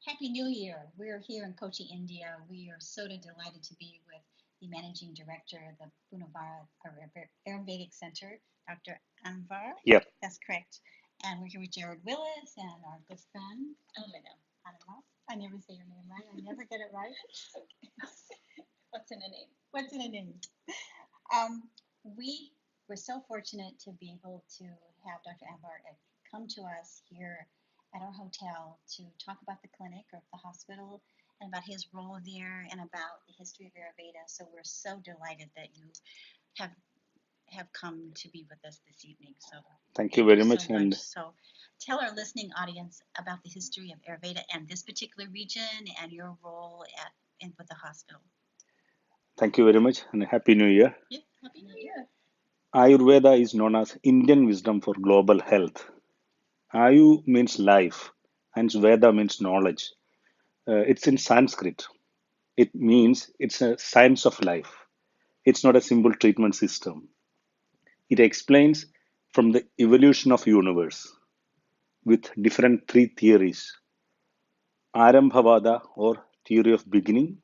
Happy New Year. We're here in Kochi, India. We are so delighted to be with the Managing Director of the Punarnava Ayurvedic Center, Dr. Anvar. Yep. That's correct. And we're here with Jared Willis and our good friend, Anvar. I never say your name right. I never get it right. What's in a name? What's in a name? Um, we were so fortunate to be able to have Dr. Anvar come to us here at our hotel to talk about the clinic or the hospital and about his role there and about the history of Ayurveda. So we're so delighted that you have have come to be with us this evening. So Thank you thank you very so much, much. and So tell our listening audience about the history of Ayurveda and this particular region and your role with the hospital. thank you very much, and Happy New Year. Yeah, happy New Year. Ayurveda is known as Indian wisdom for global health. Ayu means life, and Veda means knowledge. It's in Sanskrit. It means it's a science of life. It's not a simple treatment system. It explains from the evolution of universe with different three theories: Arambhavada or theory of beginning,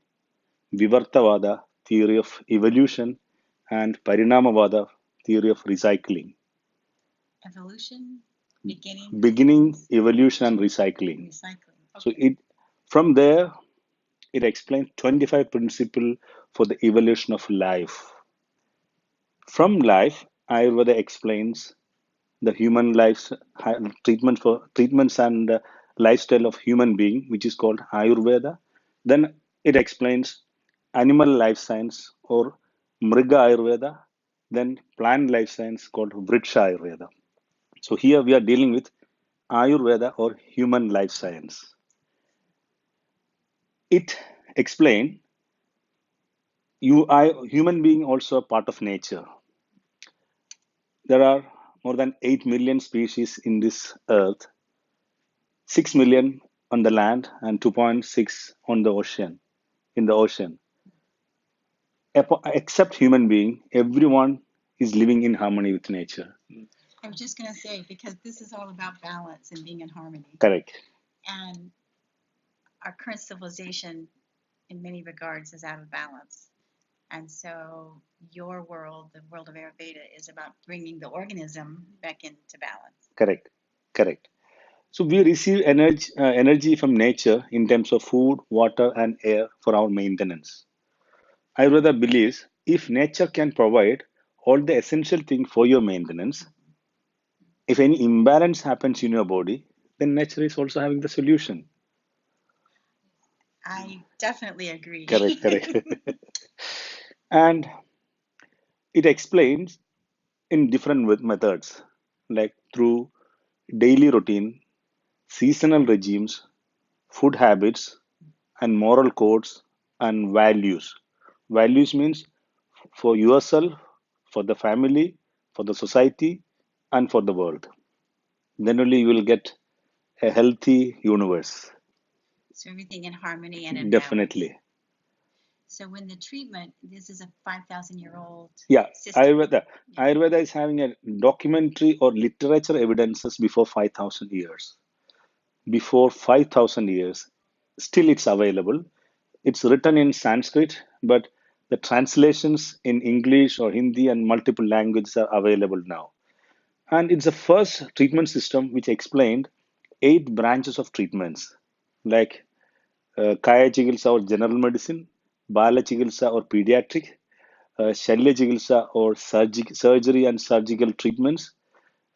Vivartavada theory of evolution, and Parinamavada theory of recycling. Evolution, beginning, Beginning, evolution, and recycling. recycling. So Okay. it from there it explains 25 principles for the evolution of life. From life, Ayurveda explains the human life's treatments and lifestyle of human being, which is called Ayurveda. Then it explains animal life science or Mriga Ayurveda. Then plant life science called Vriksha Ayurveda. So here we are dealing with Ayurveda or human life science. It explains human being also a part of nature. There are more than 8 million species in this earth, 6 million on the land and 2.6 on the ocean, in the ocean. Except human being, everyone is living in harmony with nature. I was just going to say, because this is all about balance and being in harmony. Correct. And our current civilization, in many regards, is out of balance. And so your world, the world of Ayurveda, is about bringing the organism back into balance. Correct. Correct. So we receive energy from nature in terms of food, water, and air for our maintenance. Ayurveda believes if nature can provide all the essential things for your maintenance, if any imbalance happens in your body, then nature is also having the solution. I definitely agree. Correct, correct. And it explains in different methods, like through daily routine, seasonal regimes, food habits, and moral codes and values. Values means for yourself, for the family, for the society, and for the world. Then only you will get a healthy universe. So everything in harmony and in balance. Definitely. So when the treatment, this is a 5,000-year-old Yeah, system. Ayurveda. Yeah. Ayurveda is having a documentary or literature evidences before 5,000 years. Before 5,000 years, still it's available. It's written in Sanskrit, but the translations in English or Hindi and multiple languages are available now. And it's the first treatment system which explained 8 branches of treatments, like Kaya Chikitsa or general medicine, Bala Chikitsa or pediatric, Shalya Chikitsa or surgery and surgical treatments,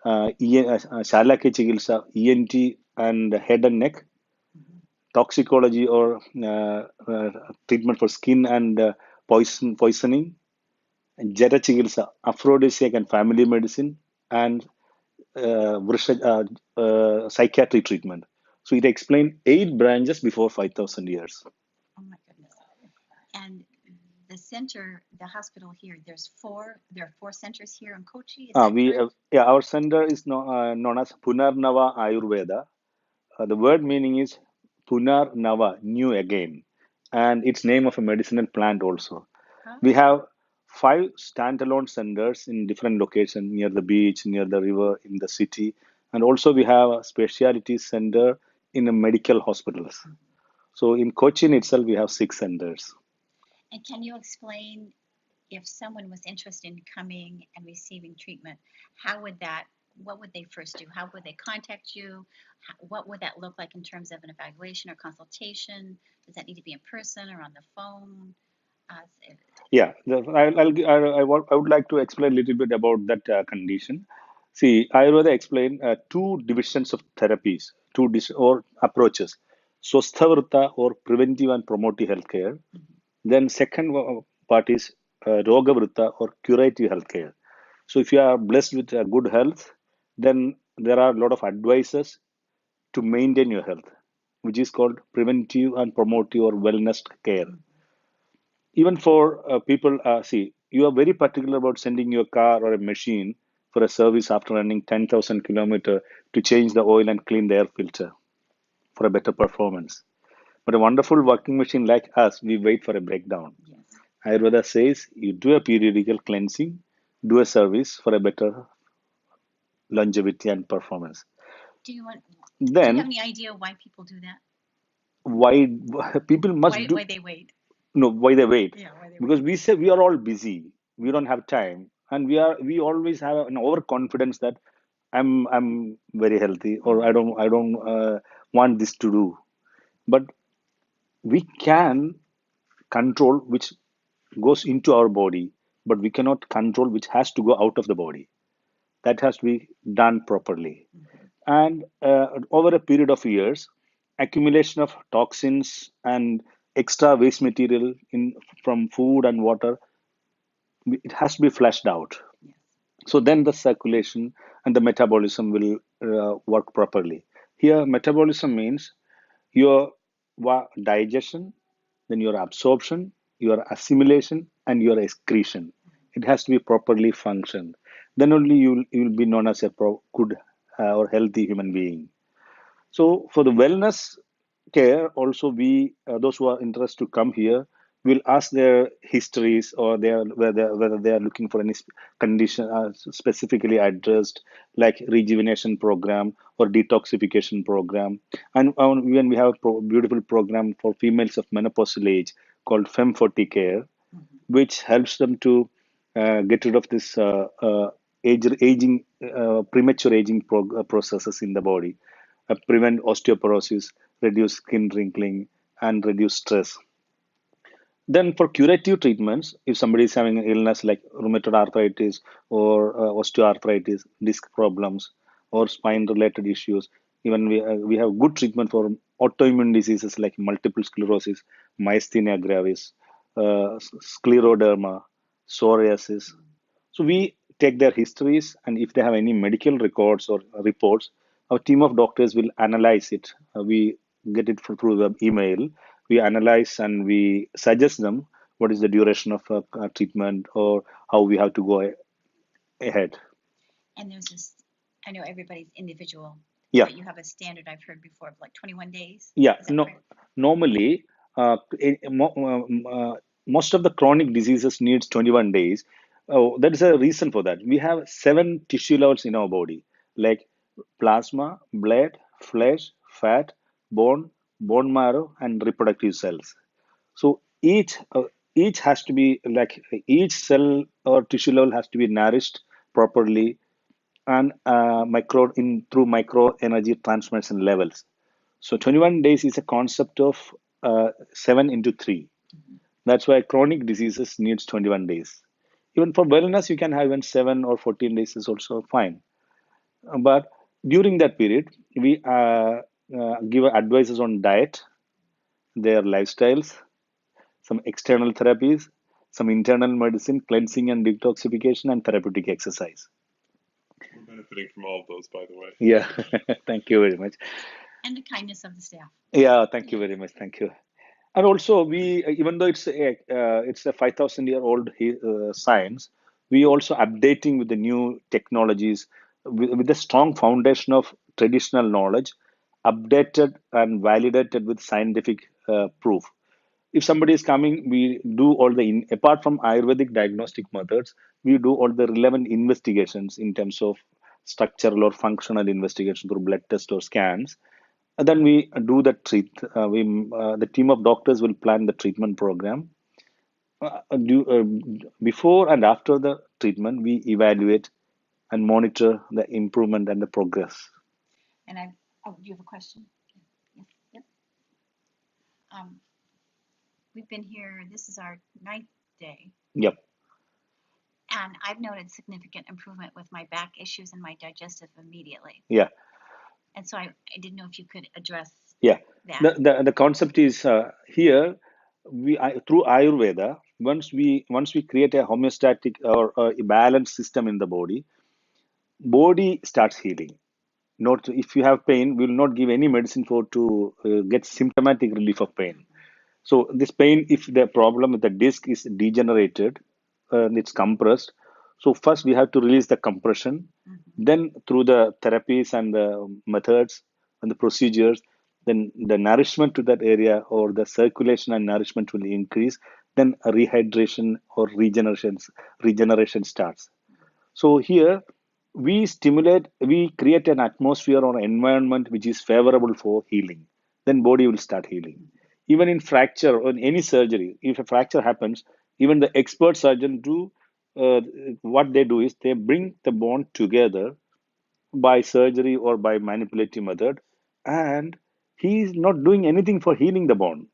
Shalakya Chikitsa, ENT and head and neck, toxicology or treatment for skin and poisoning, Jata Chikitsa, aphrodisiac and family medicine, and psychiatry treatment. So it explained 8 branches before 5,000 years. Oh my goodness. And the center, the hospital here, there are four centers here in Kochi, is that correct? Yeah, our center is known as Punarnava Ayurveda. The word meaning is Punarnava, new again, and it's name of a medicinal plant also. We Oh, have 5 standalone centers in different locations near the beach, near the river, in the city, and also we have a specialty center in the medical hospitals. So in Cochin itself, we have 6 centers. And can you explain if someone was interested in coming and receiving treatment, how would that, what would they first do? How would they contact you? What would that look like in terms of an evaluation or consultation? Does that need to be in person or on the phone? If, Yeah, I would like to explain a little bit about that condition. See, Ayurveda explain two divisions of therapies, or approaches. Swasthavrta or preventive and promotive healthcare. Then second part is Rogavrta or curative healthcare. So if you are blessed with good health, then there are a lot of advices to maintain your health, which is called preventive and promotive or wellness care. Even for people, see, you are very particular about sending your car or a machine for a service after running 10,000 kilometer to change the oil and clean the air filter for a better performance. But a wonderful working machine like us, we wait for a breakdown. yes. Ayurveda says you do a periodical cleansing, do a service for a better longevity and performance. Do you want? Do you have Then any idea why people do that? why people must do Why they wait? no why they wait? Yeah, why they Because wait? we say we are all busy, we don't have time, and we always have an overconfidence that I'm very healthy, or Mm-hmm. I don't want this to do. But we can control which goes into our body, but we cannot control which has to go out of the body. That has to be done properly. Mm-hmm. And over a period of years, accumulation of toxins and extra waste material in from food and water, it has to be flushed out. Yes. So then the circulation and the metabolism will work properly. Here, metabolism means your digestion, then your absorption, your assimilation, and your excretion. It has to be properly functioned. Then only you will be known as a good or healthy human being. So for the wellness care, also we those who are interested to come here will ask their histories, or their whether they are looking for any condition specifically addressed, like rejuvenation program or detoxification program. And even we have a beautiful program for females of menopausal age called Fem40 Care, Mm-hmm. which helps them to get rid of this aging, premature aging processes in the body, prevent osteoporosis, reduce skin wrinkling, and reduce stress. Then, for curative treatments, if somebody is having an illness like rheumatoid arthritis or osteoarthritis, disc problems, or spine-related issues, even we have good treatment for autoimmune diseases like multiple sclerosis, myasthenia gravis, scleroderma, psoriasis. So we take their histories, and if they have any medical records or reports, our team of doctors will analyze it. We get it through the email. We analyze and we suggest them what is the duration of treatment, or how we have to go ahead. And there's this. I know everybody's individual, Yeah, but you have a standard I've heard before of like 21 days. yeah. Is that No, correct? normally, most of the chronic diseases needs 21 days. Oh, there is a reason for that. We have 7 tissue levels in our body, like plasma, blood, flesh, fat, bone, bone marrow, and reproductive cells. So each has to be like, each cell or tissue level has to be nourished properly, and micro in through micro energy transmission levels. So 21 days is a concept of 7 into 3. Mm-hmm. That's why chronic diseases needs 21 days. Even for wellness, you can have even 7 or 14 days is also fine. But during that period, we give advices on diet, their lifestyles, some external therapies, some internal medicine, cleansing and detoxification, and therapeutic exercise. We're benefiting from all of those, by the way. Yeah, thank you very much. And the kindness of the staff. Yeah, thank you Yeah. very much. Thank you. And also, we even though it's a 5,000-year-old science, we also updating with the new technologies, with a strong foundation of traditional knowledge, updated and validated with scientific proof. If somebody is coming, we do all apart from Ayurvedic diagnostic methods, we do all the relevant investigations in terms of structural or functional investigation through blood test or scans, And then we do the treat. The team of doctors will plan the treatment program. Before and after the treatment, we evaluate and monitor the improvement and the progress. And oh, do you have a question? Yes, yep. Um, we've been here, this is our ninth day, Yep. and I've noted significant improvement with my back issues and my digestive immediately. Yeah. And so I didn't know if you could address Yeah. that. The concept is here through Ayurveda. Once we create a homeostatic or a balanced system in the body starts healing. Not if you have pain, we will not give any medicine for to get symptomatic relief of pain. So this pain, if the problem with the disc is degenerated, it's compressed. So first we have to release the compression. Then through the therapies and the methods and the procedures, then the nourishment to that area or the circulation and nourishment will increase. Then a rehydration or regeneration starts. So here we create an atmosphere or environment which is favorable for healing. Then body will start healing. Even in fracture or in any surgery, if a fracture happens, even the expert surgeon do what they do is they bring the bone together by surgery or by manipulative method, and he is not doing anything for healing the bone.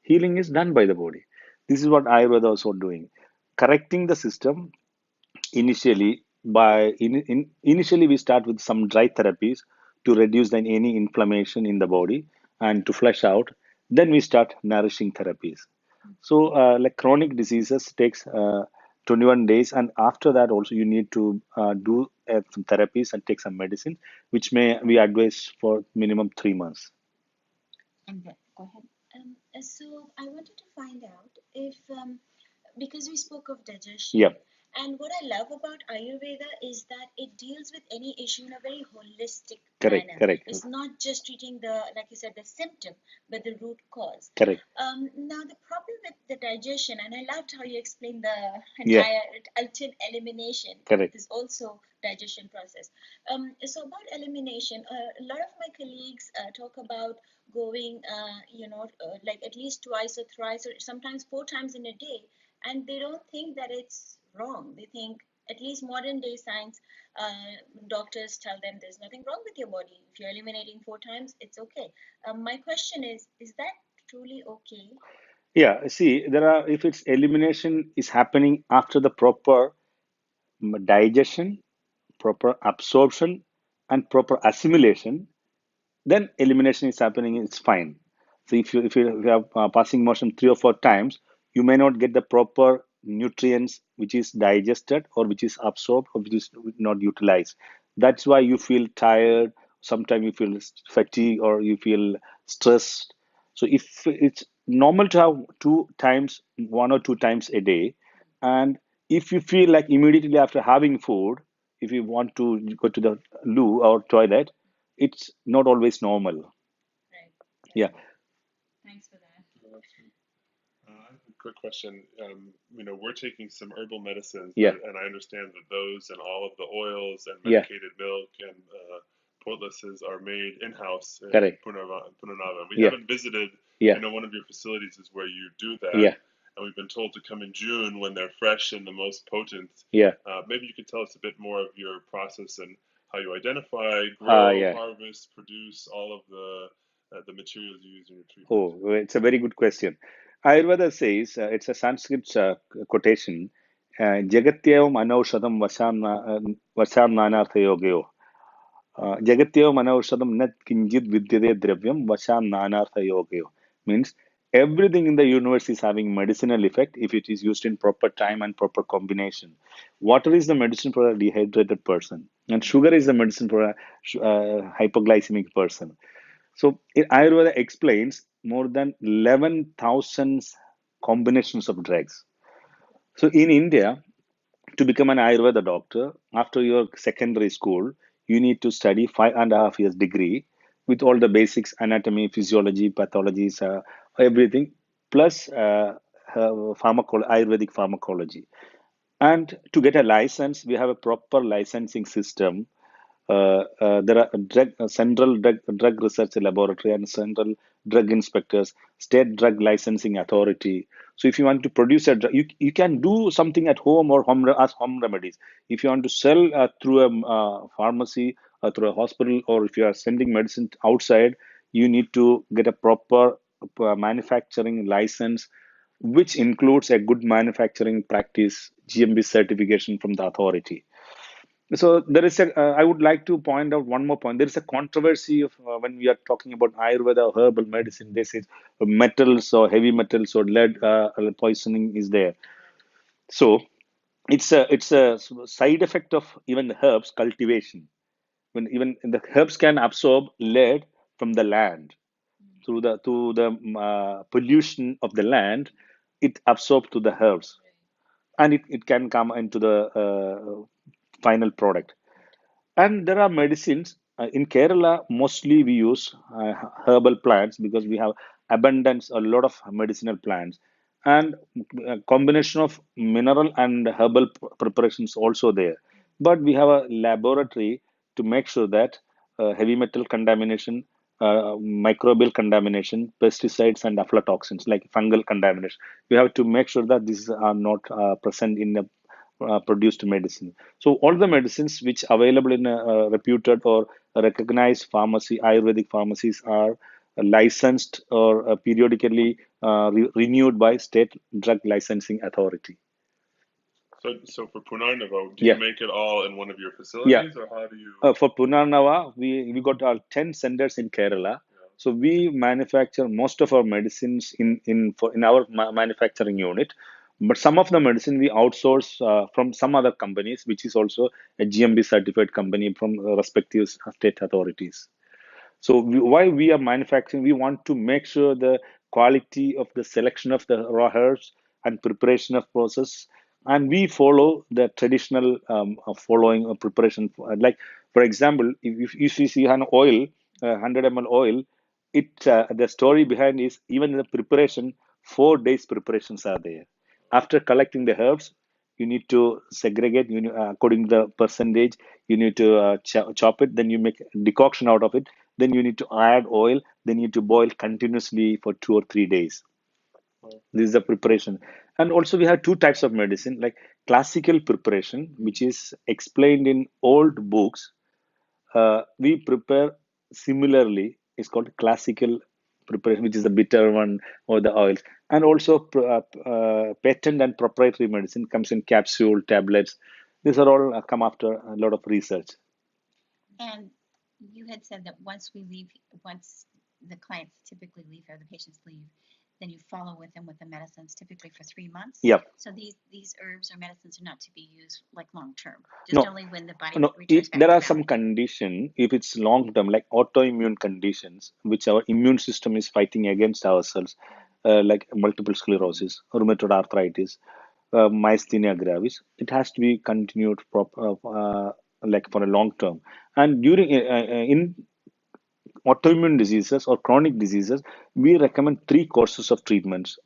Healing is done by the body. This is what Ayurveda also doing, correcting the system initially. Initially we start with some dry therapies to reduce any inflammation in the body and to flush out. Then we start nourishing therapies. So like chronic diseases takes 21 days, and after that also you need to do some therapies and take some medicine, which may we advise for minimum 3 months. And go ahead. So I wanted to find out if, because we spoke of digestion, Yeah. and what I love about Ayurveda is that it deals with any issue in a very holistic Correct, manner. correct. It's not just treating the, like you said, the symptom, but the root cause. Correct. Now the problem with the digestion, and I loved how you explained the Yeah. entire ultimate elimination. Correct. Is also digestion process. So about elimination, a lot of my colleagues talk about going, like at least twice or thrice or sometimes 4 times in a day, and they don't think that it's wrong. They think, at least modern day science, doctors tell them there's nothing wrong with your body. If you're eliminating 4 times, it's okay. My question is that truly okay? Yeah, see, there are if it's elimination is happening after the proper digestion, proper absorption, and proper assimilation, then elimination is happening, it's fine. So if you have passing motion 3 or 4 times, you may not get the proper nutrients which is digested or which is absorbed or which is not utilized. That's why you feel tired. Sometimes you feel fatigue or you feel stressed. So if it's normal to have 2 times, 1 or 2 times a day, and if you feel like immediately after having food, if you want to go to the loo or toilet, it's not always normal. Right. Yeah. Thanks for that. I have a quick question. We're taking some herbal medicines, Yeah. and I understand that those and all of the oils and Yeah. medicated milk and poultices are made in-house in Correct. Punarnava. We Yeah. haven't visited. Yeah. I know one of your facilities is where you do that, Yeah. and we've been told to come in June when they're fresh and the most potent. Yeah. Maybe you could tell us a bit more of your process and how you identify, grow, Yeah. harvest, produce all of the materials you use in your treatment. Oh, well, it's a very good question. Ayurveda says it's a Sanskrit quotation. Jagatyevam anaushadam vasam nanartha yogayo. Jagatyevam anaushadam nat kinjit vidyate dravyam vasam nanartha yogayo. Means everything in the universe is having medicinal effect if it is used in proper time and proper combination. Water is the medicine for a dehydrated person, and sugar is the medicine for a hypoglycemic person. So Ayurveda explains more than 11,000 combinations of drugs. So in India, to become an Ayurveda doctor, after your secondary school, you need to study 5.5 years degree with all the basics, anatomy, physiology, pathologies, everything, plus Ayurvedic pharmacology. And to get a license, we have a proper licensing system There are central drug research laboratory and central drug inspectors, state drug licensing authority. So if you want to produce a drug, you can do something at home or as home remedies. If you want to sell through a pharmacy or through a hospital, or if you are sending medicine outside, you need to get a proper manufacturing license, which includes a good manufacturing practice, GMP certification from the authority. So there is a, I would like to point out one more point. There is a controversy of when we are talking about Ayurveda or herbal medicine. They say metals or heavy metals or lead poisoning is there. So it's a side effect of even the herbs cultivation. When even the herbs can absorb lead from the land through the pollution of the land, it absorbs to the herbs, and it can come into the final product. And there are medicines in Kerala. Mostly we use herbal plants because we have abundance, a lot of medicinal plants, and a combination of mineral and herbal preparations also there. But we have a laboratory to make sure that heavy metal contamination, microbial contamination, pesticides and aflatoxins like fungal contamination. We have to make sure that these are not present in the produced medicine. So all the medicines which available in a reputed or recognized pharmacy, Ayurvedic pharmacies are licensed or periodically renewed by state drug licensing authority. So for Punarnava, do you Yeah, make it all in one of your yeah. facilities, or how do you? For Punarnava, we got our 10 centers in Kerala. So we manufacture most of our medicines in our manufacturing unit. But some of the medicine we outsource from some other companies, which is also a GMB certified company from respective state authorities. So while we are manufacturing, we want to make sure the quality of the selection of the raw herbs and preparation of process, and we follow the traditional following of preparation. Like for example, if you see an oil, 100 ml oil, it the story behind is even in the preparation, 4 days preparations are there. After collecting the herbs, you need to segregate. According to the percentage, you need to chop it. Then you make decoction out of it. Then you need to add oil. Then you need to boil continuously for 2 or 3 days. Oh, This is the preparation. And also we have two types of medicine, like classical preparation, which is explained in old books. We prepare similarly. It's called classical preparation, which is the bitter one or the oils. And also patent and proprietary medicine comes in capsule, tablets. These are all come after a lot of research. And you had said that once the clients typically leave or the patients leave, then you follow with them with the medicines typically for 3 months. Yep. So these herbs or medicines are not to be used like long term, just No, only when the body no. returns back There to are some balance. condition, if it's long term, like autoimmune conditions, which our immune system is fighting against ourselves, like multiple sclerosis, rheumatoid arthritis, myasthenia gravis. It has to be continued like for a long term. And during in autoimmune diseases or chronic diseases, we recommend three courses of treatments,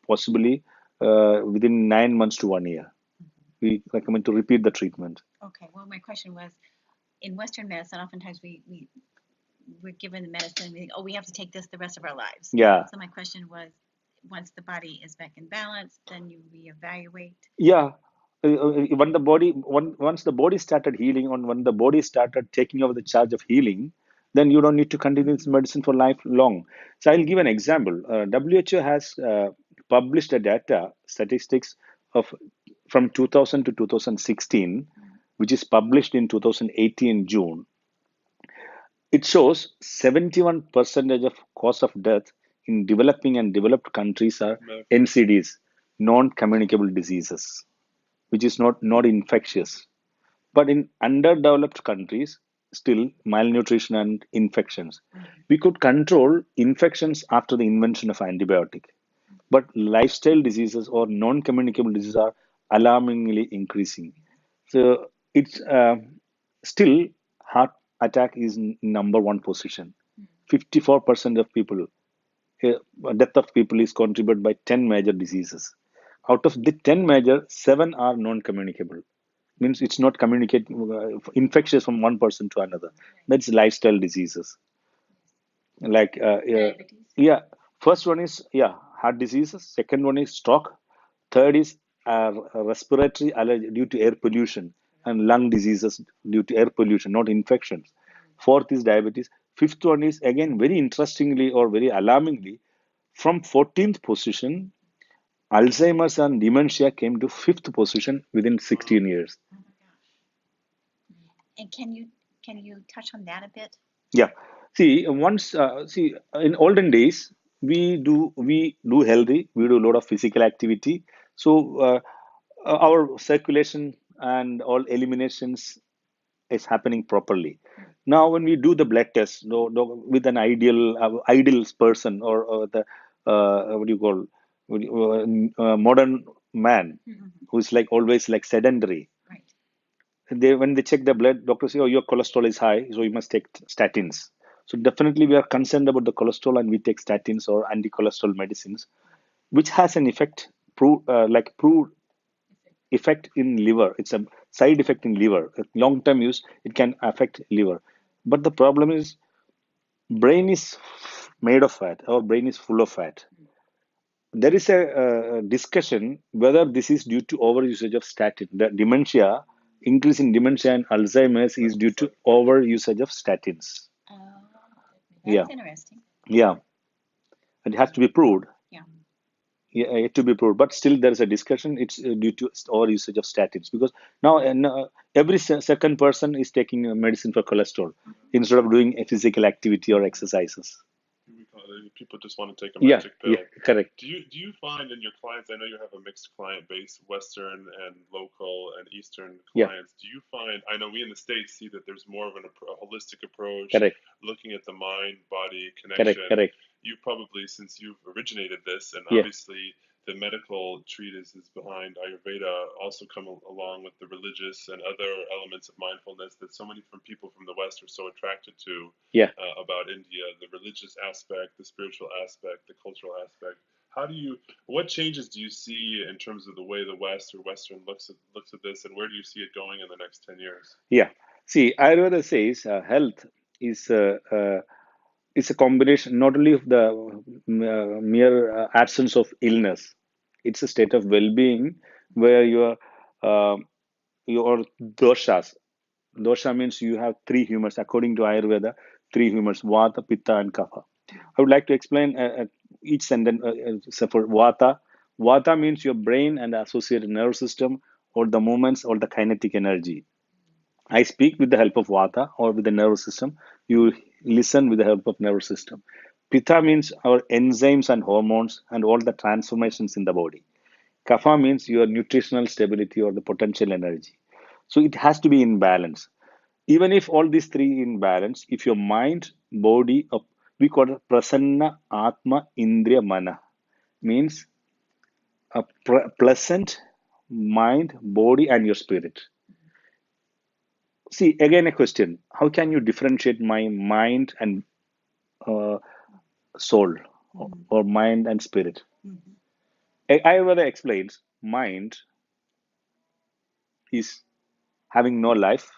possibly within 9 months to 1 year. We recommend to repeat the treatment. Okay, well, my question was, in Western medicine, oftentimes we're given the medicine and we think, oh, we have to take this the rest of our lives. Yeah, So my question was, once the body is back in balance, then you reevaluate. yeah. When once the body started healing, or when the body started taking over the charge of healing, then you don't need to continue this medicine for lifelong. So I'll give an example. WHO has published a data statistics of from 2000 to 2016, which is published in 2018 June. It shows 71 percentage of cause of death in developing and developed countries are medical. NCDs, non-communicable diseases, which is not infectious. But in underdeveloped countries, still malnutrition and infections. We could control infections after the invention of antibiotic, but lifestyle diseases or non-communicable diseases are alarmingly increasing. So it's still heart attack is number one position. 54% of people, death of people is contributed by 10 major diseases. Out of the 10 major, seven are non-communicable. means it's not communicate infectious from one person to another. That's lifestyle diseases. Like yeah, first one is heart diseases. Second one is stroke. Third is respiratory allergy due to air pollution, and lung diseases due to air pollution, not infections. Fourth is diabetes. Fifth one is again very interestingly or very alarmingly, from 14th position, Alzheimer's and dementia came to fifth position within 16 years. And can you touch on that a bit? Yeah. See, once see in olden days we do healthy, we do a lot of physical activity. So our circulation and all eliminations is happening properly. Now, when we do the blood test, with an ideal person or the what do you call modern man who's like always like sedentary, Right. when they check the blood, doctors say, "Oh, your cholesterol is high, so you must take statins." So definitely, we are concerned about the cholesterol, and we take statins or anti-cholesterol medicines, which has an effect, proved effect in liver. It's a side effect in liver. Long-term use, it can affect liver. But the problem is, brain is made of fat. Our brain is full of fat. There is a discussion whether this is due to over usage of statin. The dementia, increase in dementia and Alzheimer's is due to over usage of statins. Oh, Yeah, that's interesting. yeah, it has to be proved. Yeah. Yeah, yet to be proved, but still there is a discussion. It's due to over usage of statins because now every second person is taking medicine for cholesterol instead of doing a physical activity or exercises. People just want to take a Yeah, magic pill. yeah, correct. Do you find in your clients? I know you have a mixed client base, Western and local and Eastern Yeah, clients. Do you find? I know we in the States see that there's more of a holistic approach, correct, looking at the mind-body correct, connection. correct. You probably, since you've originated this, and Yeah, obviously the medical treatises behind Ayurveda also come along with the religious and other elements of mindfulness that so many from people from the West are so attracted to yeah. about India, the religious aspect, the spiritual aspect, the cultural aspect. What changes do you see in terms of the way the West or Western looks at this, and where do you see it going in the next 10 years? Yeah. See, Ayurveda says health is is a combination not only of the mere absence of illness. It's a state of well-being where uh, your doshas. Dosha means you have three humors according to Ayurveda. Three humors: Vata, Pitta, and Kapha. I would like to explain each sentence. So for Vata, Vata means your brain and associated nerve system, or the movements, or the kinetic energy. I speak with the help of Vata or with the nervous system. You listen with the help of nervous system. Pitta means our enzymes and hormones and all the transformations in the body. Kapha means your nutritional stability or the potential energy. So it has to be in balance. Even if all these three in balance, if your mind, body, we call it prasanna, atma, indriya, mana, means a pleasant mind, body, and your spirit. See, again, a question. How can you differentiate my mind and uh, soul or mind and spirit? Ayurveda explains mind is having no life,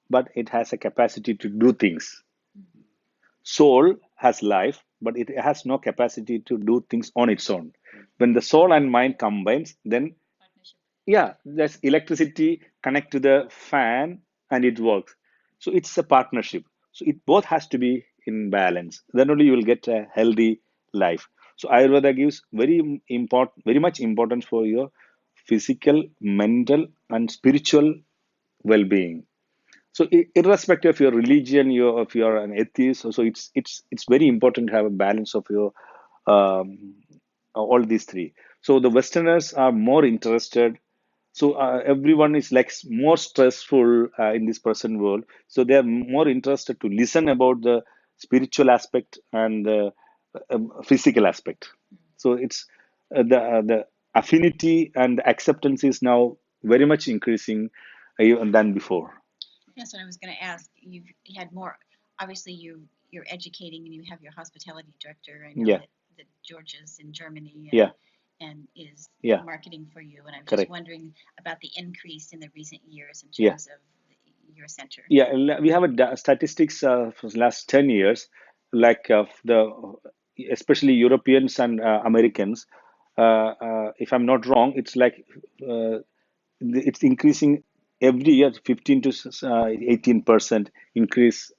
but it has a capacity to do things. Soul has life, but it has no capacity to do things on its own. When the soul and mind combines, then yeah, there's electricity connect to the fan and it works. So it's a partnership. So it both has to be in balance. Then only you will get a healthy life. So Ayurveda gives very much importance for your physical, mental, and spiritual well-being. So irrespective of your religion, if you are an atheist, so it's very important to have a balance of your um, all these three. So the Westerners are more interested. So everyone is like more stressful in this present world. So they are more interested to listen about the spiritual aspect and the physical aspect. So it's the affinity and acceptance is now very much increasing even than before. That's what I was going to ask. You've had more. Obviously, you're educating, and you have your hospitality director. I know Yeah, that Georgia's in Germany, yeah, and is Yeah, marketing for you. And I'm just correct. wondering about the increase in the recent years in Yeah. terms of your center. Yeah, we have a statistics for the last 10 years, like especially Europeans and Americans. If I'm not wrong, it's like it's increasing every year, 15 to 18% increase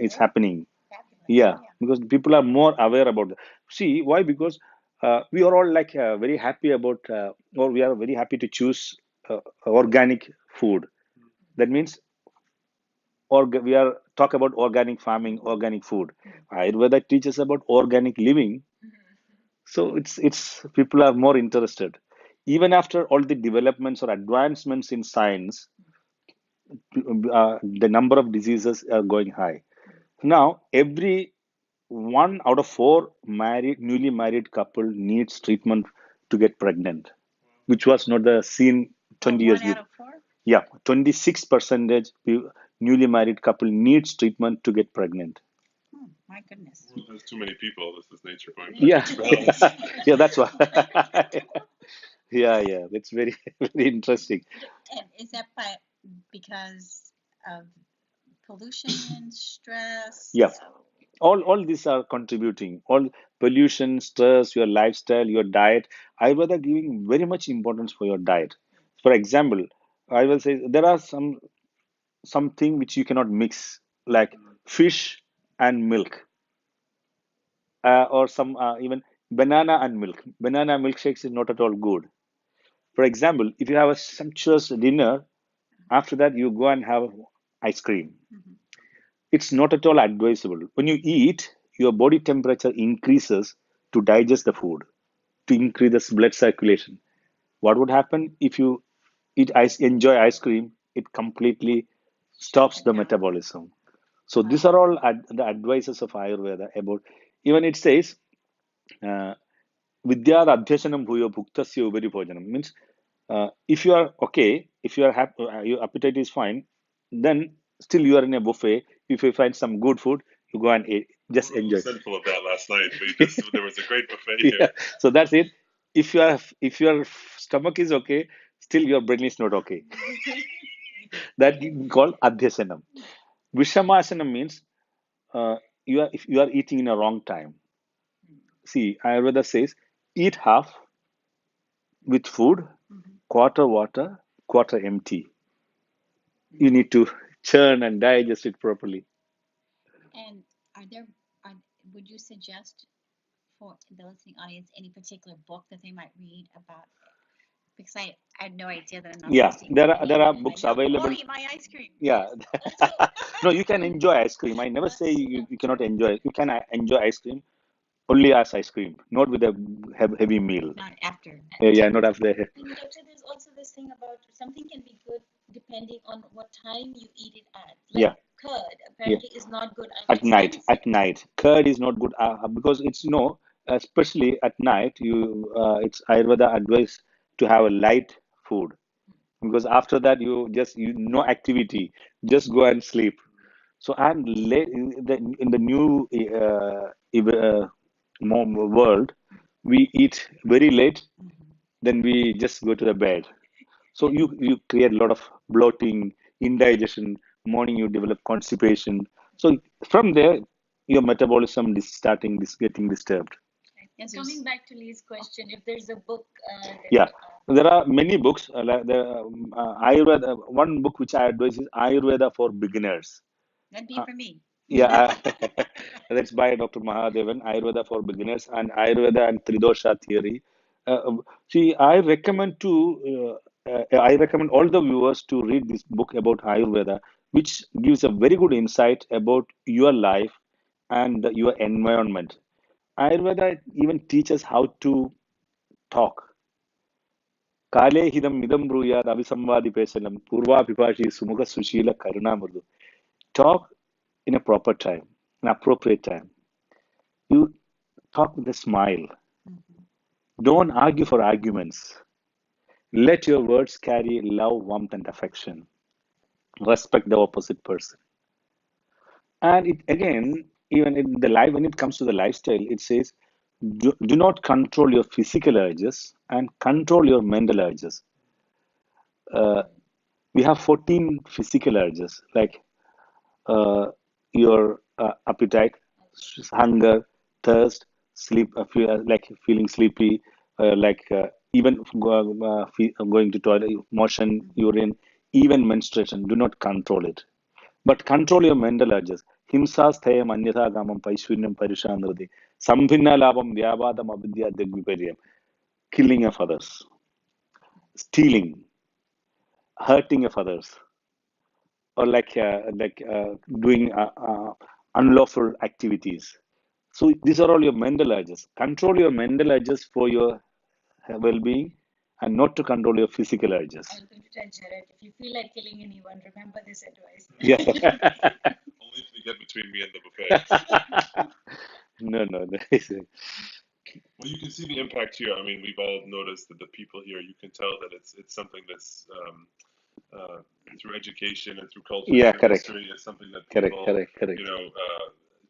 is happening. Fabulous. Yeah, because people are more aware about it. See, why? Because we are all like very happy about, or we are very happy to choose organic food. That means we are talk about organic farming, organic food. Ayurveda teaches about organic living, so it's people are more interested. Even after all the developments or advancements in science, the number of diseases are going high. Now, every 1 out of 4 newly married couple needs treatment to get pregnant, which was not the scene 20 years One out before. of four? Yeah, 26% newly married couple needs treatment to get pregnant. My goodness. The world has too many people. This is nature going back Yeah, to its balance. yeah, that's why. Yeah, yeah, that's very, very interesting. And is that because of pollution, stress? Yeah, all these are contributing. All pollution, stress, your lifestyle, your diet. I rather giving very much importance for your diet. For example, I will say there are something which you cannot mix, like fish and milk, or some even banana and milk. Banana milkshakes is not at all good. For example, if you have a sumptuous dinner, after that you go and have ice cream. Mhm. It's not at all advisable. When you eat, your body temperature increases to digest the food, to increase the blood circulation. What would happen if you enjoy ice cream? It completely stops the metabolism. So these are all the advices of Ayurveda about. Even it says, uh, "Vidyad adhyasanam bhuyo bhuktasya ubari bhojanam," means if you are okay, if you are happy, your appetite is fine, then still you are in a buffet. If you find some good food, you go and eat, just We're a little enjoy. sinful of that last night. We just there was a great buffet Yeah, here. so that's it. If your stomach is okay, still your brain is not okay. That you call adhyasanam. Vishamasana means if you are eating in a wrong time. See, Ayurveda says eat half with food, quarter water, quarter empty. You need to churn and digest it properly. And are there, are, would you suggest for the listening audience any particular book that they might read about? Because I had no idea that I'm not Yeah, supposed to eat there are banana in my books milk or available. eat my ice cream. Yeah, no, you can enjoy ice cream. I never say you cannot enjoy it. You can enjoy ice cream only as ice cream, not with a heavy meal. Not after. Yeah, not after. And doctor, there's also this thing about something can be good depending on what time you eat it at. Like Yeah, curd yeah. apparently is not good At until night, sunset. curd is not good because it's especially at night. It's Ayurveda advice to have a light food because after that you no activity, just go and sleep. So and late in the new world, we eat very late, then we just go to the bed. So you create a lot of bloating, indigestion. Morning you develop constipation. So from there, your metabolism is starting this getting disturbed. And coming back to Lee's question, if there's a book Yeah, there are many books. Ayurveda. One book which I advise is Ayurveda for beginners. that'd be Uh, for me. yeah, that's by Dr. Mahadevan, Ayurveda for beginners, and Ayurveda and Tridosha theory. See, I recommend all the viewers to read this book about Ayurveda, which gives a very good insight about your life and your environment. Ayurveda even teaches how to talk. Kale hidam midam bruyad avisamvadi pesalam purvapipashi sumukha sushila karunamurdu. Talk in a proper time, an appropriate time. You talk with a smile. Mhm. Don't argue for arguments. Let your words carry love, warmth, and affection. Respect the opposite person. And it again, even in the life when it comes to the lifestyle, it says do not control your physical urges and control your mental urges. Uh, we have 14 physical urges like uh, your appetite, hunger, thirst, sleep, like feeling sleepy, even going to toilet, motion, urine, even menstruation. Do not control it, but control your mental urges. Himsa sthayam anyatha kamam paishvinyam parishandrati. Sambhinna labam vyavadam avidya digviparyam. Killing of others, stealing, hurting of others, or doing unlawful activities. So these are all your mental urges. Control your mental urges for your well-being, and not to control your physical urges. I was going to tell Jared, if you feel like killing anyone, remember this advice. Yeah. Only if we get between me and the buffet. No, no. Well, you can see the impact here. I mean, we've all noticed that the people here. You can tell that it's something that's uh, through education and through culture, Yeah, through correct. history, is something that Correct, people, correct, you correct. know,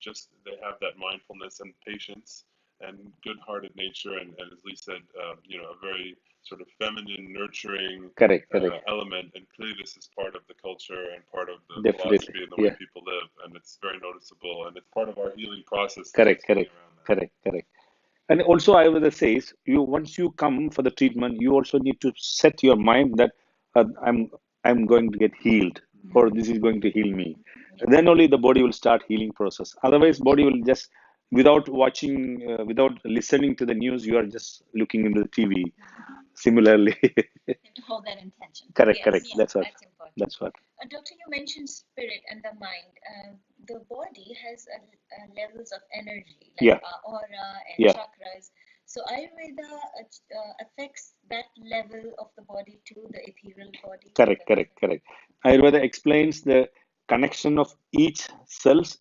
just they have that mindfulness and patience and good-hearted nature, and as Lee said, a very sort of feminine, nurturing Correct, correct. element. And clearly, this is part of the culture and part of the Definitely. philosophy and the way Yeah. people live, and it's very noticeable, and it's part of our healing process too, Correct, is getting correct, around that. correct, correct. And also, Ayurveda says you once you come for the treatment, you also need to set your mind that uh, I'm I'm going to get healed, or this is going to heal me. Yeah. Then only the body will start healing process. Otherwise, body will just without watching, without listening to the news, you are just looking into the TV. Similarly, You have to hold that intention. correct, Yes, correct. yes, That's what. that's important. That's what. Doctor, you mentioned spirit and the mind. The body has levels of energy like Yeah, aura and yeah. chakras. So Ayurveda affects that level of the body too, the ethereal body. Correct, correct, correct. Ayurveda explains the connection of each cells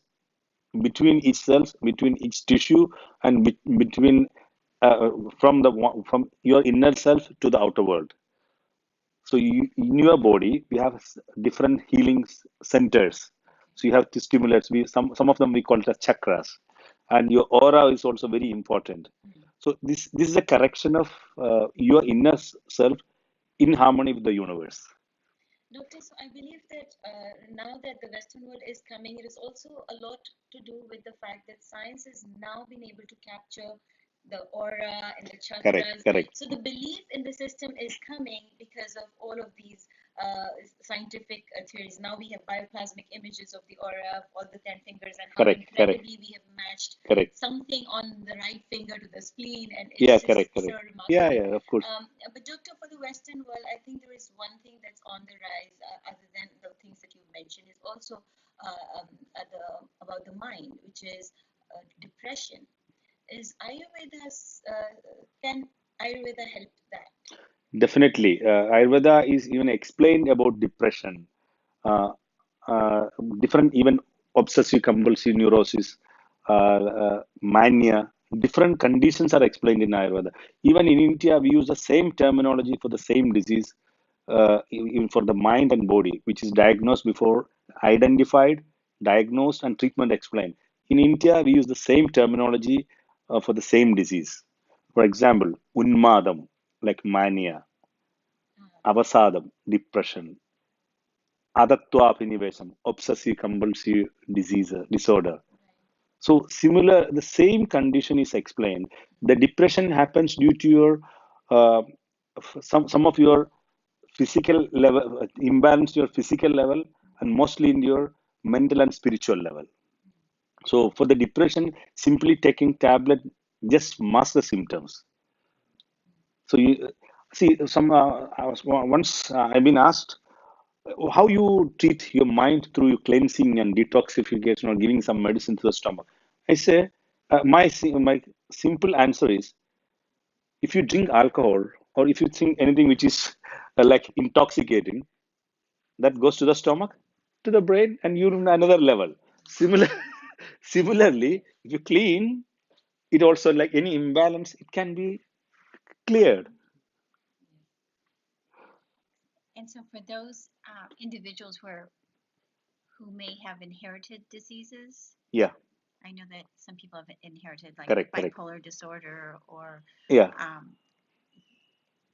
between each cells, between each tissue, and between from your inner self to the outer world. So in your body, we have different healing centers. So you have to stimulate. Some of them we call it as chakras, and your aura is also very important. So this is a correction of your inner self in harmony with the universe. Doctor, so I believe that now that the Western world is coming, it is also a lot to do with the fact that science has now been able to capture the aura and the Correct, chakras. correct, So the belief in the system is coming because of all of these scientific theories. Now we have bioplasmic images of the aura, of all the 10 fingers, and how correct, correct, incredibly we have matched correct. something on the right finger to the spleen, and Yeah, it's just correct, correct. so Yeah, remarkable. yeah, of course. But doctor, for the Western world, I think there is one thing that's on the rise, other than the things that you mentioned, is also about the mind, which is depression. Is can Ayurveda help that? Definitely. Ayurveda is even explained about depression, uh, uh, different even obsessive compulsive neurosis, mania, different conditions are explained in Ayurveda. Even in India, we use the same terminology for the same disease, even for the mind and body, which is diagnosed before identified, diagnosed, and treatment explained. In India, we use the same terminology for the same disease. For example, unmadam, like mania, avasadam, depression, adattvabhinivesam, obsessive compulsive disorder. So similar, the same condition is explained. The depression happens due to your some of your physical level imbalance, your physical level, and mostly in your mental and spiritual level. So for the depression, simply taking tablet just masks the symptoms. So you see, I was once I've been asked how you treat your mind through cleansing and detoxification or giving some medicine to the stomach. I say my simple answer is if you drink alcohol or if you think anything which is like intoxicating, that goes to the stomach, to the brain, and you're on another level. Similar, similarly, if you clean, it also like any imbalance, it can be cleared. And so for those individuals who may have inherited diseases, Yeah, I know that some people have inherited like Correct, correct. bipolar disorder or Yeah, um,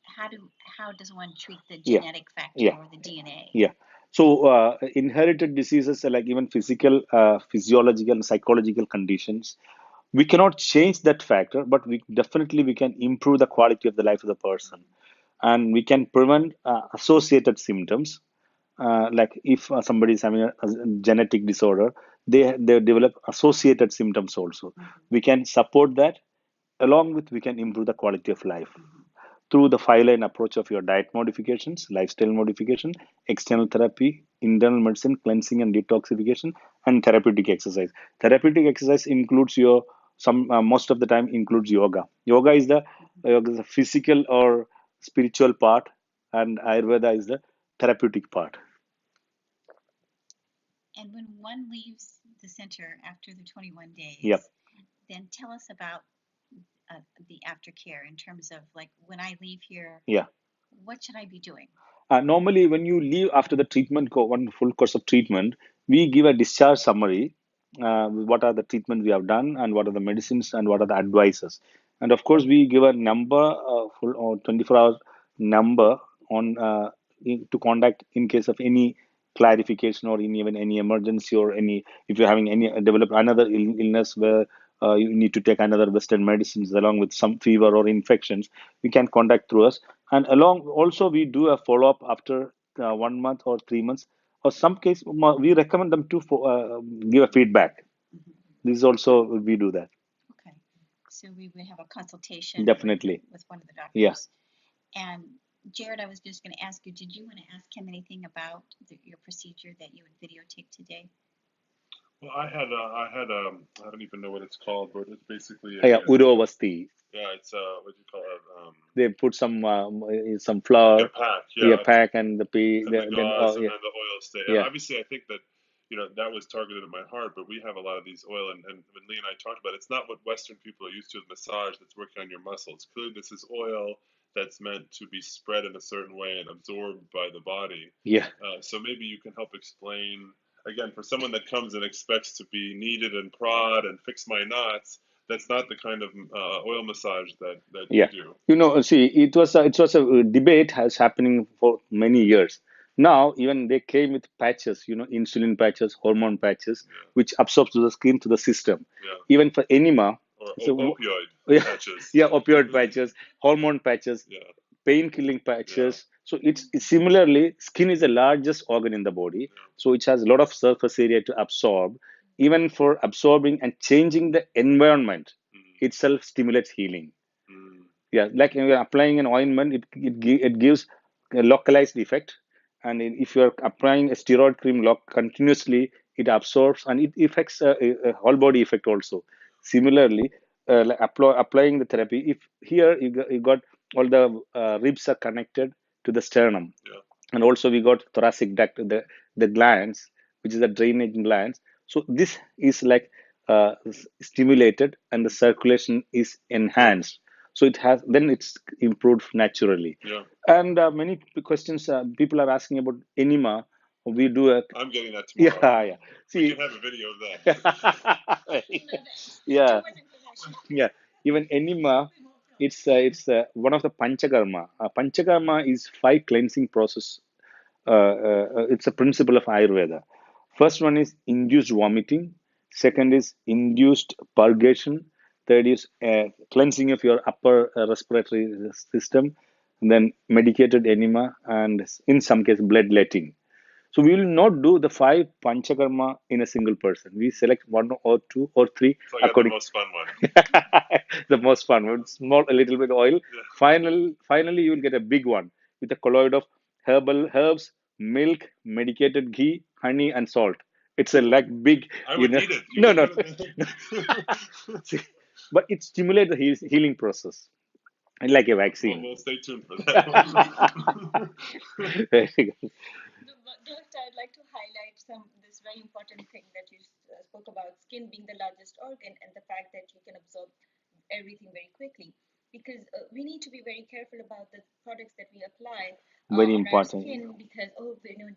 how do how does one treat the yeah, genetic factor yeah, or the DNA? yeah. So inherited diseases are like even physical, physiological, and psychological conditions. We cannot change that factor, but we definitely we can improve the quality of the life of the person, and we can prevent associated symptoms. Like if somebody is having a genetic disorder, they develop associated symptoms also. We can support that. Along with, we can improve the quality of life through the five line approach of your diet modifications, lifestyle modification, external therapy, internal medicine, cleansing and detoxification, and therapeutic exercise. Therapeutic exercise includes your some most of the time includes yoga. Yoga is the physical or spiritual part, and Ayurveda is the therapeutic part. And when one leaves the center after the 21 Yep. days, then tell us about the aftercare in terms of like when I leave here, Yeah. what should I be doing? Normally, when you leave after the one full course of treatment, we give a discharge summary. What are the treatment we have done, and what are the medicines, and what are the advices. And of course, we give a number, full or 24-hour number on to contact in case of any clarification or in even any emergency or any if you're having any develop another illness where you need to take another Western medicines along with some fever or infections. You can contact through us, and along also we do a follow up after 1 month or 3 months, or some case we recommend them to give a feedback. This is also we do that. Okay. So we would have a consultation Definitely. with one of the Yeah. doctors. And Jared, I was just going to ask you, did you want to ask him anything about your procedure that you would videotape today? Well, I don't even know what it's called, but it's basically Yeah, Udovasti. yeah, it's what do you call it? They put some Like flour, a pack, yeah, yeah, pack, and the pea. and the Then gauze, and yeah, then the oil stay. And yeah, obviously, I think that that was targeted at my heart, but we have a lot of these oil, and when Lee and I talked about it, it's not what Western people are used to with massage that's working on your muscles. Clearly, this is oil that's meant to be spread in a certain way and absorbed by the body. yeah. So maybe you can help explain again for someone that comes and expects to be kneaded and prod and fix my knots. That's not the kind of oil massage that you Yeah, do. see, it was a debate has happening for many years. Now, even they came with patches, insulin patches, hormone patches, Yeah, which absorbs to the skin to the system. yeah. Even for enema, Or so opioid yeah, patches. yeah, opioid patches, hormone patches, Yeah, pain killing yeah, patches. So it's similarly, skin is the largest organ in the body, yeah. so it has a lot of surface area to absorb. Even for absorbing and changing the environment Mm, itself stimulates healing. mm, Yeah, like when you're applying an ointment, it gives a localized effect, and if you're applying a steroid cream continuously, it absorbs and it affects a whole body effect also. Similarly, like applying the therapy, if here you got all the ribs are connected to the sternum, yeah. and also we got thoracic duct, the glands, which is the drainage glands. So this is like stimulated, and the circulation is enhanced, so it has then it's improved naturally. Yeah. And many questions people are asking about enema. We do a I'm getting that tomorrow. yeah, yeah, We can see. have a video of that. Yeah, yeah, even enema, it's one of the panchakarma. Panchakarma is five cleansing process. It's a principle of Ayurveda. First one is induced vomiting. Second is induced purgation. Third is cleansing of your upper respiratory system. And then medicated enema, and in some case bloodletting. So we will not do the five panchakarma in a single person. We select one or two or three So I got the according. most fun one. The most fun one. Small, a little bit oil. Yeah. Finally, you will get a big one with a colloid of herbal herbs, milk, medicated ghee, honey, and salt. It's a like big, I you would know. eat it. You No, can no, put it. See, but it stimulates the healing process, like a Well, vaccine. we'll stay tuned for that one. Very good. Just I'd like to highlight this very important thing that you spoke about skin being the largest organ and the fact that you can absorb everything very quickly. because we need to be very careful about the products that we apply Very on our important. skin because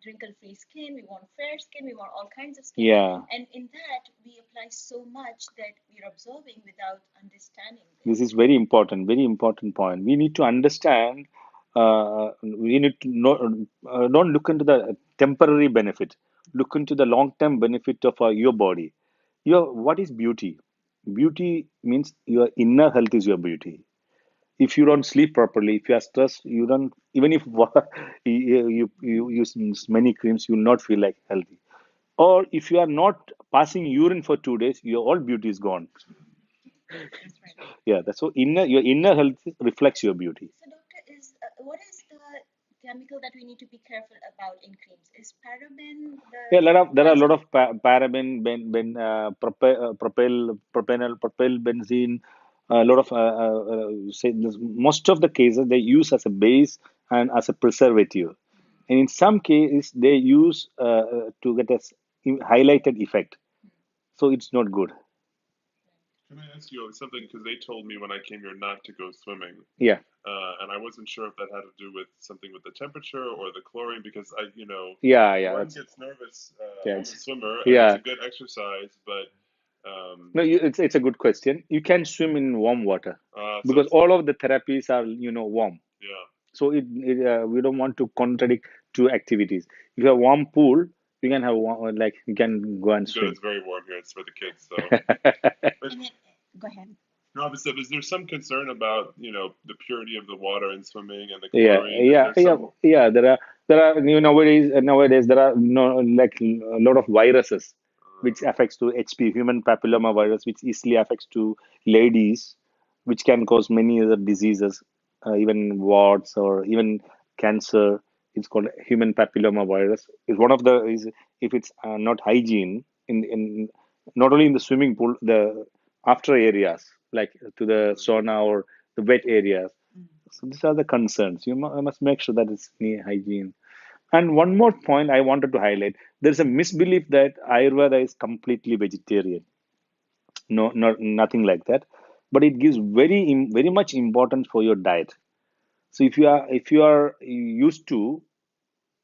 wrinkle-free skin, we want fair skin, we want all kinds of skin, Yeah. and in that we apply so much that we're absorbing without understanding This this. is very important point. We need to understand. We need to don't look into the temporary benefit. Look into the long-term benefit of your body. What is beauty? Beauty means your inner health is your beauty. If you don't sleep properly, if you are stressed, you don't even if you use many creams, you will not feel like healthy. Or if you are not passing urine for 2 days, your all beauty is gone. That's right. Yeah, that's so your inner health reflects your beauty. So, doctor, is what is the chemical that we need to be careful about in creams? Is paraben Yeah, the there are a lot poison? of paraben, propanol, propyl benzene. A lot of say most of the cases they use as a base and as a preservative, and in some cases they use to get a highlighted effect. So it's not good. Can I ask you something? Because they told me when I came here not to go swimming, Yeah, and I wasn't sure if that had to do with something with the temperature or the chlorine. Because yeah. one That's gets nervous. yeah, I'm a swimmer, and it's yeah. a good exercise, but um, No, it's a good question. You can swim in warm water so because it's all of the therapies are warm. yeah, So we don't want to contradict two activities. If you have warm pool, you can have like you can go and good. swim. It's very warm here. It's for the kids, so. But And then, go ahead. no, but so is there some concern about the purity of the water in swimming and the Yeah, chlorine? Is yeah, there yeah, some? yeah. There are nowadays there are no like a lot of viruses which Uh, affects to HP, human papilloma virus, which easily affects to ladies, which can cause many other diseases, even warts or even cancer. It's called human papilloma virus. Is one of the is if it's not hygiene in not only in the swimming pool, the after areas like to the sauna or the wet areas. So these are the concerns. You must make sure that it's near hygiene. And one more point I wanted to highlight: there's a misbelief that Ayurveda is completely vegetarian. No, nothing like that. But it gives very much importance for your diet. So if you are used to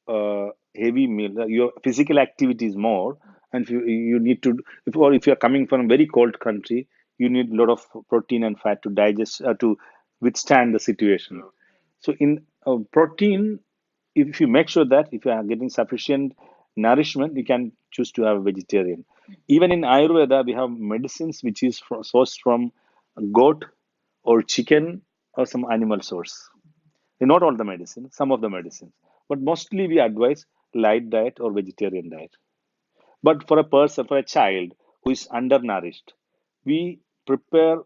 heavy meal, your physical activity is more, and you need to, if you are coming from a very cold country, you need a lot of protein and fat to digest to withstand the situation. yeah. So in protein, if you make sure that if you are getting sufficient nourishment, you can choose to have a vegetarian. Even in Ayurveda, we have medicines which is sourced from goat or chicken or some animal source. Not all the medicine, some of the medicines. But mostly we advise light diet or vegetarian diet. But for a person, for a child who is undernourished, we prepare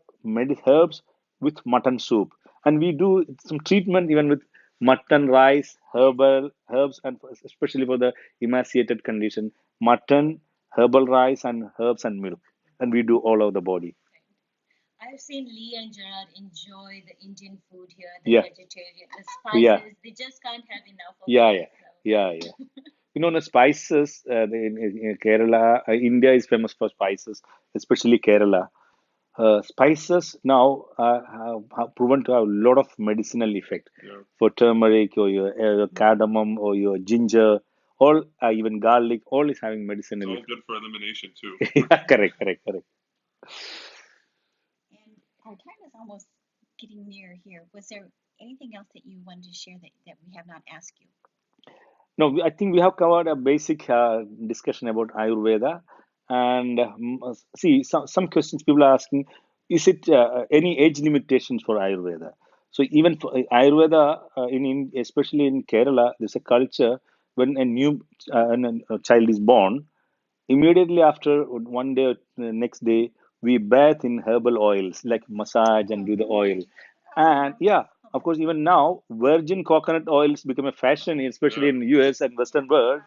herbs with mutton soup. And we do some treatment even with mutton rice, herbal herbs, and especially for the emaciated condition, mutton, herbal rice, and herbs and milk. And we do all over the body. I've seen Lee and Gerard enjoy the Indian food here, the Yeah, vegetarian, the yeah, spices. They just can't have enough of yeah, it. yeah, yeah, yeah. The spices in Kerala, India is famous for spices, especially Kerala. Spices now have proven to have a lot of medicinal effect Yeah. for turmeric or your cardamom or your ginger, all even garlic, all is having It's medicinal all effect. good for elimination too. Yeah, correct, correct, correct. And our time is almost getting near here. Was there anything else that you wanted to share that we have not asked you? No, I think we have covered a basic discussion about Ayurveda. And see, some questions people are asking, is it any age limitations for Ayurveda? So even for Ayurveda, especially in Kerala, there's a culture when a child is born, immediately after one day or the next day, we bathe in herbal oils, like massage and Oh, do the oil. really? And Oh, yeah, of course, even now, virgin coconut oils become a fashion, especially Yeah. in US and Western world,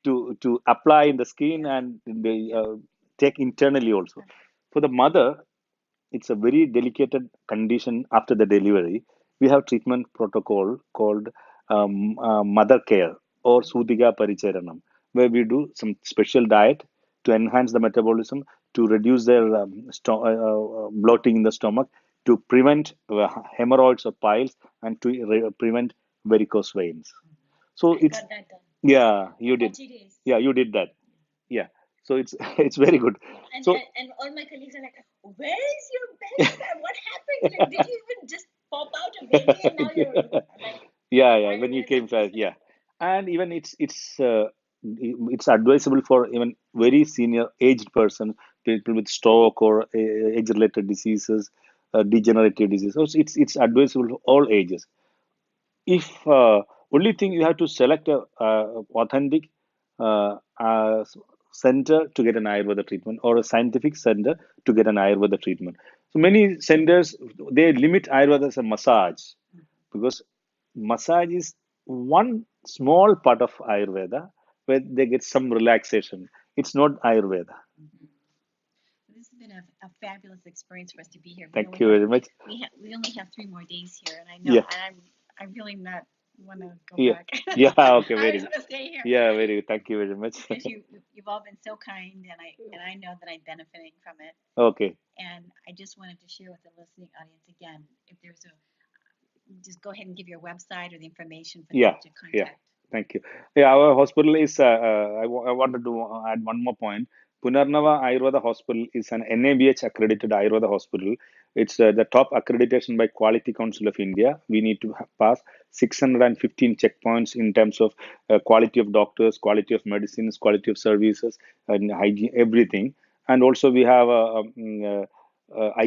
to apply in the skin and in the take internally also. For the mother, it's a very delicate condition after the delivery. We have treatment protocol called mother care or Sudhiga Paricharanam, where we do some special diet to enhance the metabolism, to reduce their bloating in the stomach, to prevent hemorrhoids or piles and to prevent varicose veins. So I it's got that done. yeah, you did. 40 days. Yeah, you did that. Yeah. So it's it's very good. Yeah. And, So and all my colleagues are like, where is your belly button? What happened? Like, did you even just pop out a baby and now you're like yeah, when you came Ayurveda? first, yeah. And even it's advisable for even very senior aged persons, people with stroke or age related diseases, degenerative diseases. So it's advisable for all ages. If only thing you have to select a authentic center to get an Ayurveda treatment or a scientific center to get an Ayurveda treatment. So many centers they limit Ayurveda as a massage because massage is one small part of Ayurveda where they get some relaxation. It's not Ayurveda. This has been a fabulous experience for us to be here. Thank you very much. We only have 3 more days here, and I know, Yeah, and I'm really not want to go yeah, back. yeah. Okay, I very just good. want to stay here Yeah, very good. Thank you very much. because you've all been so kind, and I know that I'm benefiting from it. Okay. And I just wanted to share with the listening audience again, if there's a just go ahead and give your website or the information for them Yeah, to yeah. contact. Thank you. Yeah, our hospital is, I wanted to add one more point. Punarnava Ayurveda Hospital is an NABH accredited Ayurveda hospital. It's the top accreditation by Quality Council of India. We need to pass 615 checkpoints in terms of quality of doctors, quality of medicines, quality of services, and hygiene, everything. And also we have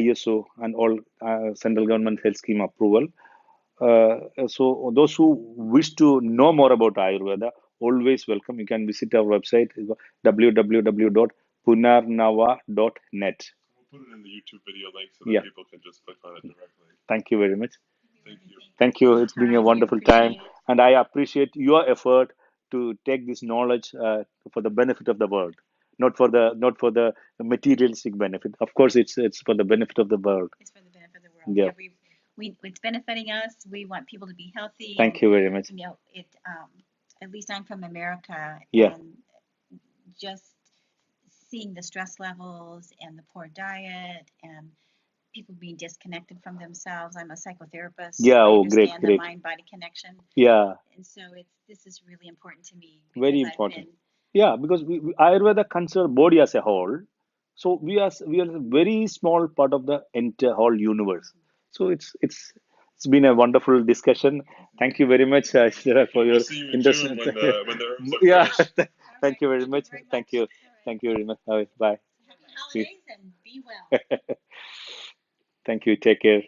ISO and all central government health scheme approval. So those who wish to know more about Ayurveda, always welcome. You can visit our website www.punarnava.net. We'll put it in the YouTube video link so that Yeah, people can just click on it directly. thank you very much. Thank you. Thank For you. your It's been a time. We wonderful time, appreciate it. and I appreciate your effort to take this knowledge for the benefit of the world, not for the materialistic benefit. Of course, it's for the benefit of the world. It's for the benefit of the world. Yeah. Yeah, it's benefiting us. We want people to be healthy, Thank and you very much. you know, it. At least I'm from America, Yeah. and just seeing the stress levels and the poor diet and people being disconnected from themselves. I'm a psychotherapist, so Yeah. I Oh, great, understand the great. mind-body connection, Yeah. and so this is really important to me Very because I've important. been Yeah, because Ayurveda considers body as a whole, so we are a very small part of the entire whole universe. So it's been a wonderful discussion. Thank you very much, Shira, for Well, we'll your see you in interest. June when the herbs are Yeah, finished. all thank right. you very Thank you much. very much. Thank you. All right. Thank you very much. Bye. Happy See you. holidays and be well. Thank you. Take care.